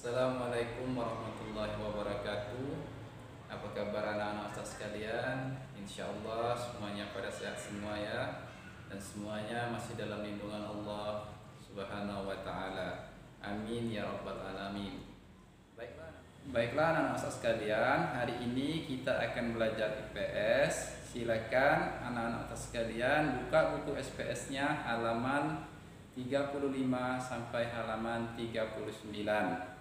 Assalamualaikum warahmatullahi wabarakatuh. Apa kabar anak-anak Ustaz sekalian? Insya Allah semuanya pada sehat semua ya. Dan semuanya masih dalam lindungan Allah Subhanahu wa ta'ala. Amin ya rabbal alamin. Baiklah anak-anak Ustaz sekalian, hari ini kita akan belajar IPS. Silakan anak-anak Ustaz sekalian buka buku SPS-nya halaman 35 sampai halaman 39.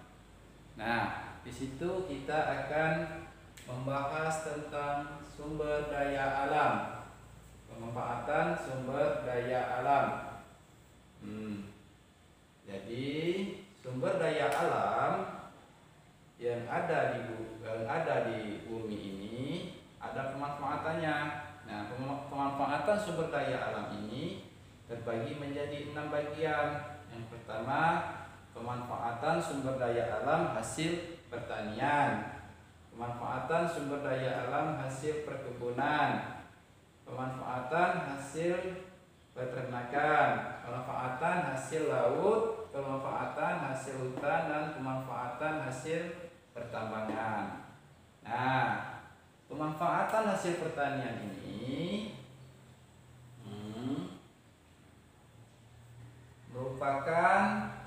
Nah, di situ kita akan membahas tentang sumber daya alam, pemanfaatan sumber daya alam. Jadi sumber daya alam yang ada di bumi ini ada pemanfaatannya. Nah, pemanfaatan sumber daya alam ini terbagi menjadi 6 bagian. Yang pertama, pemanfaatan sumber daya alam hasil pertanian, pemanfaatan sumber daya alam hasil perkebunan, pemanfaatan hasil peternakan, pemanfaatan hasil laut, pemanfaatan hasil hutan, dan pemanfaatan hasil pertambangan. Nah, pemanfaatan hasil pertanian ini merupakan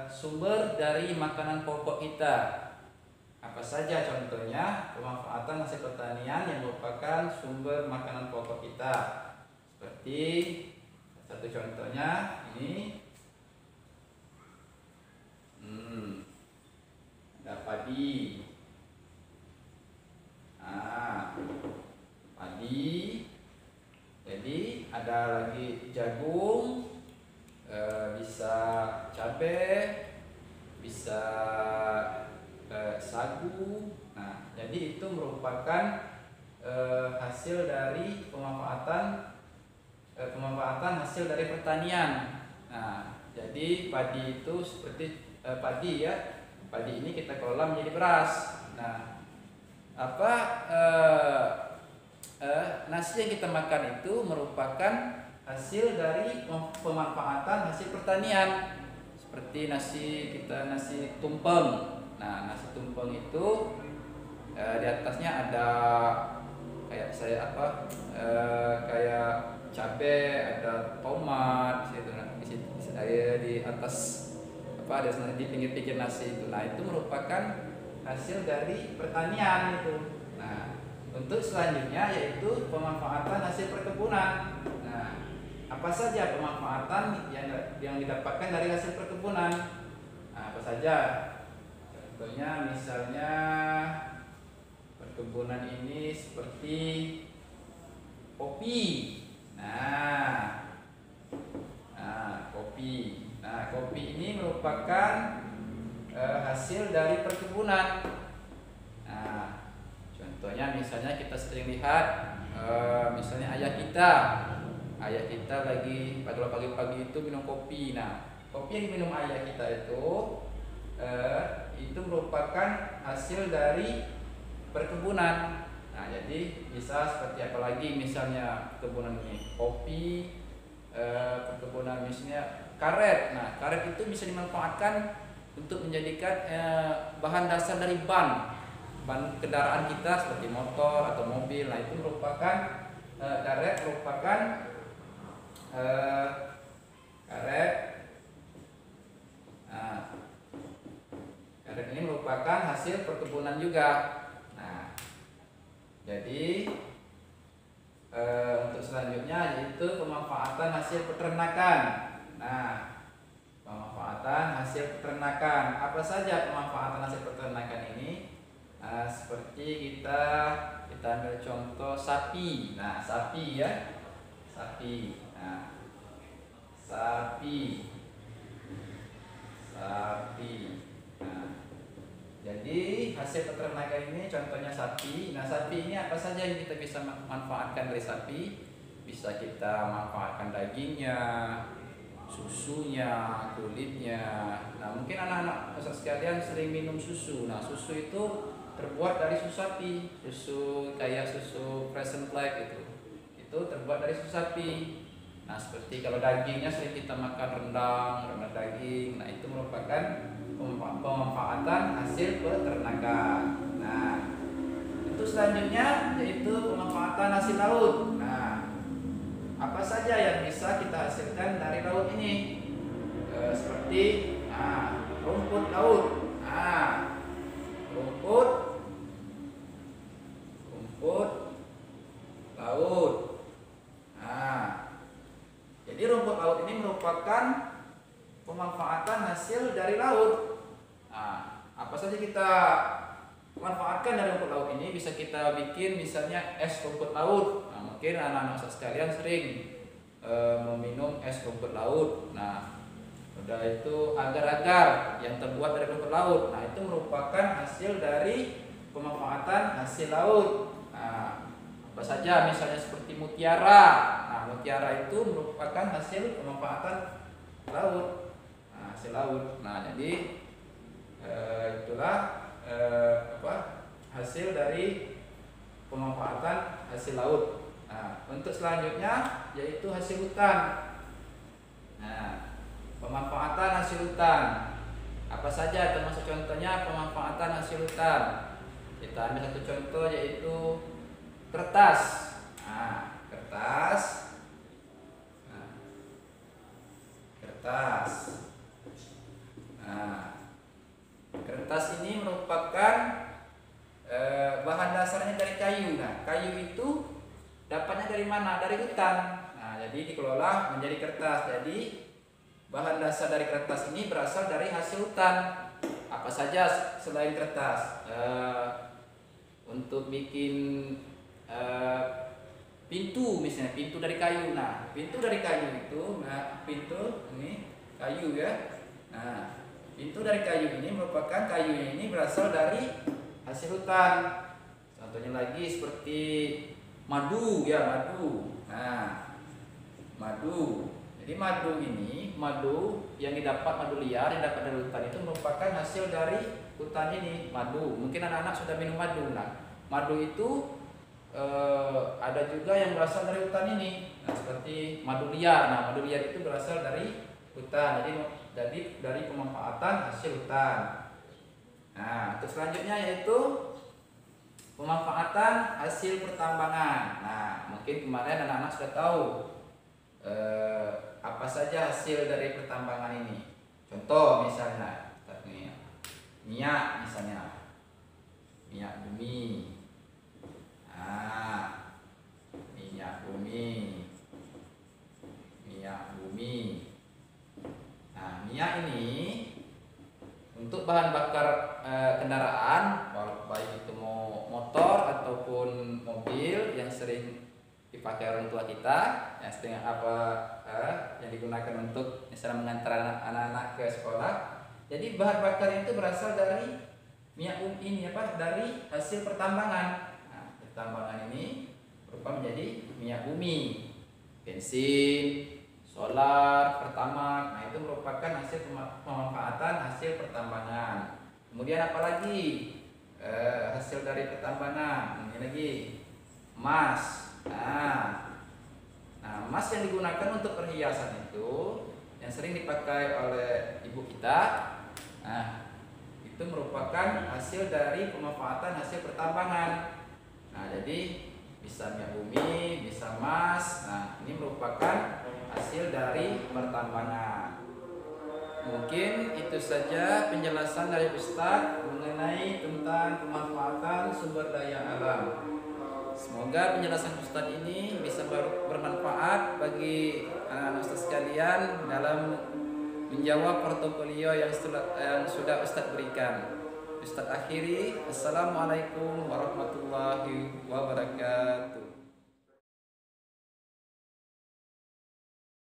sumber dari makanan pokok kita. Apa saja contohnya pemanfaatan hasil pertanian yang merupakan sumber makanan pokok kita? Seperti satu contohnya ini, ada padi. Nah, padi. Jadi ada lagi jagung, bisa cabai, bisa sagu. Nah, jadi itu merupakan hasil dari pemanfaatan hasil dari pertanian. Nah, jadi padi itu seperti padi ya. Padi ini kita kelola menjadi beras. Nah, nasi yang kita makan itu merupakan hasil dari pemanfaatan hasil pertanian. Seperti nasi tumpeng. Nah, nasi tumpeng itu di atasnya ada kayak kayak cabai, ada tomat di atas ada di pinggir-pinggir nasi itu. Nah, itu merupakan hasil dari pertanian itu. Nah, untuk selanjutnya yaitu pemanfaatan hasil perkebunan. Nah, apa saja pemanfaatan yang didapatkan dari hasil perkebunan? Nah, apa saja? Contohnya misalnya perkebunan ini seperti kopi. Kopi. Nah, kopi ini merupakan hasil dari perkebunan. Nah, contohnya misalnya kita sering lihat misalnya ayah kita lagi pagi-pagi itu minum kopi. Nah, kopi yang diminum ayah kita itu merupakan hasil dari perkebunan. Nah, jadi bisa seperti apa lagi misalnya perkebunan ini kopi, perkebunan misalnya karet. Nah, karet itu bisa dimanfaatkan untuk menjadikan bahan dasar dari ban kendaraan kita seperti motor atau mobil. Nah, itu merupakan karet karet ini merupakan hasil perkebunan juga. Nah, jadi untuk selanjutnya yaitu pemanfaatan hasil peternakan. Nah, pemanfaatan hasil peternakan. Apa saja pemanfaatan hasil peternakan ini? Seperti kita ambil contoh sapi. Nah, sapi ya. Sapi. Nah, sapi. Nah, jadi hasil peternakan ini contohnya sapi. Nah, sapi ini apa saja yang kita bisa manfaatkan dari sapi? Bisa kita manfaatkan dagingnya, susunya, kulitnya. Nah, mungkin anak-anak Ustaz sekalian sering minum susu. Nah, susu itu terbuat dari susu sapi. Susu kayak susu Frozen Flag itu terbuat dari susu sapi. Nah, seperti kalau dagingnya sering kita makan rendang daging. Nah, itu merupakan pemanfaatan hasil peternakan. Nah, untuk selanjutnya yaitu pemanfaatan hasil laut. Nah, apa saja yang bisa kita hasilkan dari laut ini? Seperti rumput laut. Rumput laut. Jadi rumput laut ini merupakan pemanfaatan hasil dari laut. Apa saja kita manfaatkan dari rumput laut ini? Bisa kita bikin misalnya es rumput laut. Mungkin anak-anak sekalian sering meminum es rumput laut. Udah itu agar-agar yang terbuat dari rumput laut. Itu merupakan hasil dari pemanfaatan hasil laut. Apa saja misalnya seperti mutiara. Mutiara itu merupakan hasil pemanfaatan laut. Hasil laut. Jadi itulah hasil dari pemanfaatan hasil laut. Untuk selanjutnya yaitu hasil hutan. Pemanfaatan hasil hutan. Apa saja termasuk contohnya pemanfaatan hasil hutan? Kita ambil satu contoh yaitu kertas. Kertas ini merupakan bahan dasarnya dari kayu. Kayu itu dapatnya dari mana? Dari hutan. Jadi dikelola menjadi kertas. Jadi bahan dasar dari kertas ini berasal dari hasil hutan. Apa saja selain kertas? Untuk bikin pintu, misalnya pintu dari kayu. Pintu dari kayu itu, pintu ini kayu ya. Pintu dari kayu ini merupakan kayunya ini berasal dari hasil hutan. Contohnya lagi seperti madu ya, madu. Madu. Jadi madu yang didapat, madu liar yang dapat dari hutan itu merupakan hasil dari hutan ini, madu. Mungkin anak-anak sudah minum madu. Madu itu ada juga yang berasal dari hutan ini. Seperti madu liar. Madu liar itu berasal dari hutan. Jadi dari pemanfaatan hasil hutan. Untuk selanjutnya yaitu pemanfaatan hasil pertambangan. Mungkin kemarin anak-anak sudah tahu apa saja hasil dari pertambangan ini. Contoh misalnya minyak, misalnya minyak bumi. Minyak ini untuk bahan bakar kendaraan, baik itu mau motor ataupun mobil yang sering dipakai orang tua kita, yang digunakan untuk misalnya mengantar anak-anak ke sekolah. Jadi bahan bakar itu berasal dari minyak bumi ini, dari hasil pertambangan. Pertambangan ini berupa menjadi minyak bumi, bensin, solar, pertamax. Itu merupakan hasil pemanfaatan hasil pertambangan. Kemudian apalagi hasil dari pertambangan? Ini lagi emas. Emas yang digunakan untuk perhiasan itu yang sering dipakai oleh ibu kita. Itu merupakan hasil dari pemanfaatan hasil pertambangan. Jadi bisa minyak bumi, bisa emas. Ini merupakan hasil dari pertambangan. Mungkin itu saja penjelasan dari Ustadz mengenai tentang pemanfaatan sumber daya alam. Semoga penjelasan Ustadz ini bisa bermanfaat bagi anak-anak Ustadz sekalian dalam menjawab portofolio yang sudah Ustadz berikan. Ustadz akhiri, Assalamualaikum warahmatullahi wabarakatuh.